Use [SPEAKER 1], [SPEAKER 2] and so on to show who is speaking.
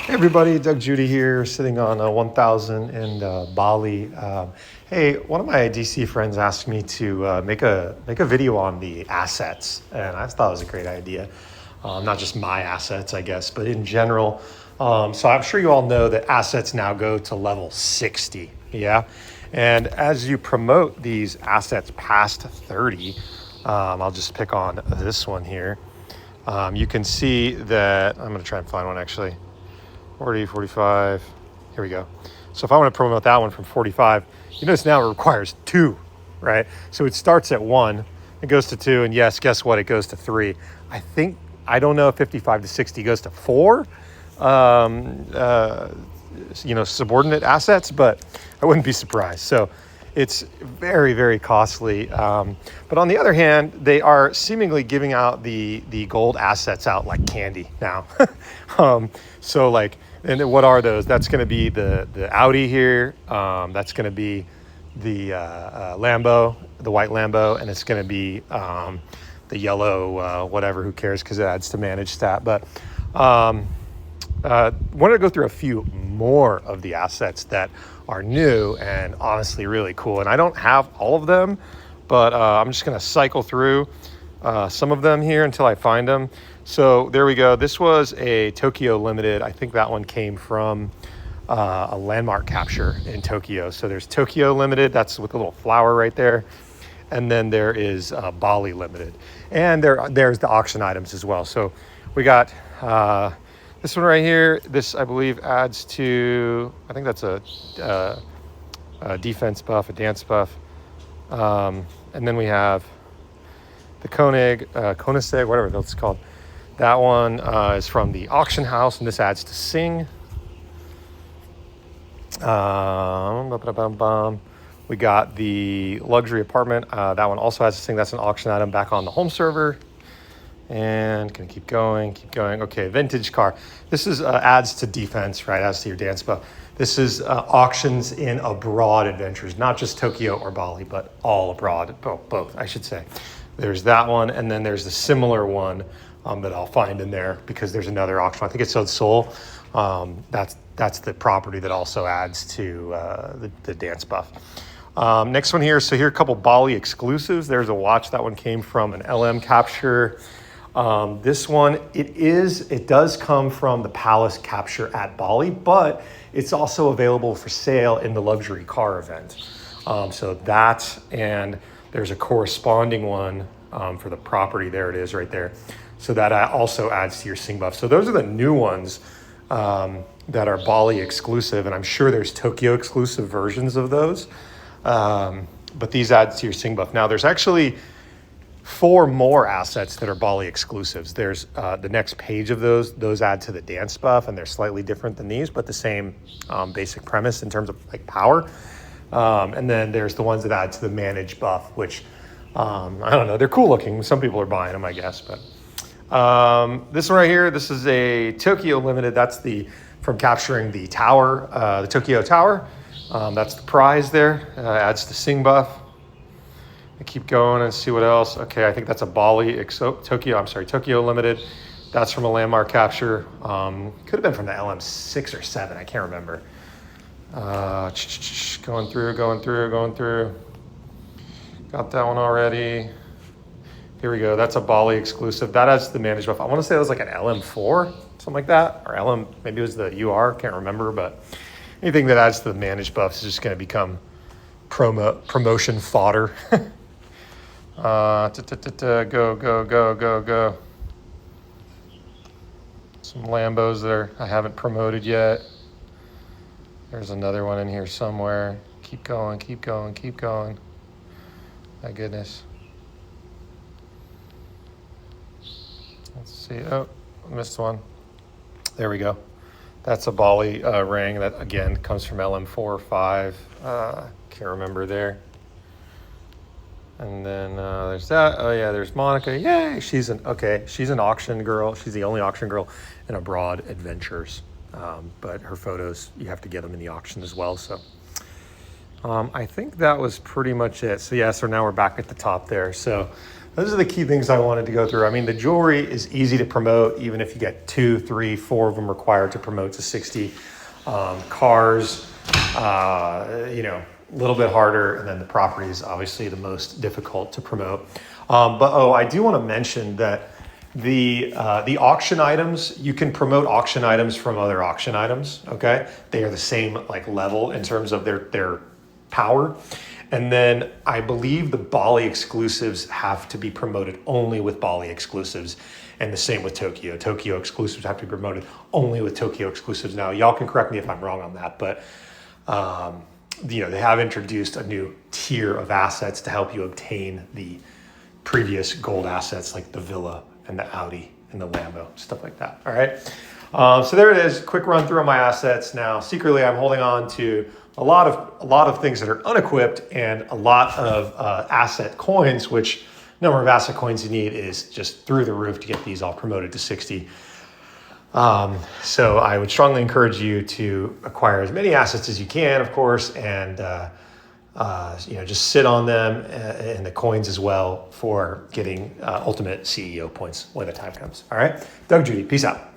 [SPEAKER 1] Hey everybody, Doug Judy here, sitting on 1000 in Bali. Hey, one of my DC friends asked me to make a video on the assets, and I thought it was a great idea. Not just my assets, I guess, but in general. So I'm sure you all know that assets now go to level 60. Yeah, and as you promote these assets past 30, I'll just pick on this one here. You can see that I'm going to try and find one actually. 40, 45. Here we go. So if I want to promote that one from 45, you notice now it requires two, right? So it starts at one, it goes to two, and yes, guess what? It goes to three. I don't know if 55 to 60 goes to four, um, uh, subordinate assets, but I wouldn't be surprised. So it's very, very costly. But on the other hand, they are seemingly giving out the gold assets out like candy now. So like, and what are those? That's going to be the Audi here. That's going to be the Lambo, the white Lambo, and it's going to be the yellow whatever. Who cares? Because it adds to manage stat. But wanted to go through a few more of the assets that are new and honestly really cool. And I don't have all of them, but I'm just going to cycle through some of them here until I find them. So there we go. This was a Tokyo Limited. I think that one came from a landmark capture in Tokyo. So there's Tokyo Limited. That's with a little flower right there. And then there is Bali Limited. And there's the auction items as well. So we got this one right here. This, I believe, adds to, I think that's a defense buff, a dance buff. And then we have the Koenigsegg, whatever that's called. That one is from the auction house, and this adds to Sing. We got the luxury apartment. That one also has to Sing. That's an auction item back on the home server. And can keep going. Okay, vintage car. This is adds to defense, right? Adds to your dance buff. This is auctions in abroad adventures, not just Tokyo or Bali, but all abroad, both, I should say. There's that one, and then there's the similar one that I'll find in there because there's another auction. I think it's on Seoul. That's the property that also adds to the dance buff. Next one here. So here are a couple Bali exclusives. There's a watch. That one came from an LM capture. This one, it does come from the Palace capture at Bali, but it's also available for sale in the luxury car event. So that, and there's a corresponding one for the property. There it is right there. So that also adds to your Sing buff. So those are the new ones that are Bali exclusive, and I'm sure there's Tokyo exclusive versions of those. But these add to your Sing buff. Now there's actually 4 more assets that are Bali exclusives. There's the next page of those add to the dance buff, and they're slightly different than these, but the same basic premise in terms of like power. And then there's the ones that add to the manage buff, which I don't know, they're cool looking. Some people are buying them, I guess. But this one right here, this is a Tokyo Limited. That's from capturing the tower, the Tokyo Tower. That's the prize there. Adds to Sing buff. I keep going and see what else. Okay, I think that's a Tokyo Limited. That's from a landmark capture. Could have been from the LM6 or 7. I can't remember. Going through. Got that one already. Here we go. That's a Bali exclusive. That adds the manage buff. I want to say it was like an LM4, something like that. Or LM, maybe it was the UR, can't remember. But anything that adds to the manage buff is just going to become promotion fodder. Go. Some Lambos there I haven't promoted yet. There's another one in here somewhere. Keep going. My goodness. Let's see. Oh, missed one. There we go. That's a Bali ring that, again, comes from LM4 or 5. Can't remember there. And then there's that. Oh, yeah, there's Monica. Yay! She's an auction girl. She's the only auction girl in Abroad Adventures. But her photos, you have to get them in the auction as well. So I think that was pretty much it. So, yeah, so now we're back at the top there. So those are the key things I wanted to go through. I mean, the jewelry is easy to promote, even if you get 2, 3, 4 of them required to promote to 60. Cars, a little bit harder, and then the property is obviously the most difficult to promote. I do want to mention that the auction items, you can promote auction items from other auction items. Okay, they are the same like level in terms of their power. And then I believe the Bali exclusives have to be promoted only with Bali exclusives, and the same with Tokyo. Tokyo exclusives have to be promoted only with Tokyo exclusives. Now, y'all can correct me if I'm wrong on that, but they have introduced a new tier of assets to help you obtain the previous gold assets like the villa and the Audi and the Lambo, stuff like that. All right. So there it is. Quick run through on my assets. Now, secretly, I'm holding on to a lot of things that are unequipped and a lot of asset coins, which number of asset coins you need is just through the roof to get these all promoted to 60. So I would strongly encourage you to acquire as many assets as you can, of course, and just sit on them and the coins as well for getting ultimate CEO points when the time comes. All right, Doug Judy, peace out.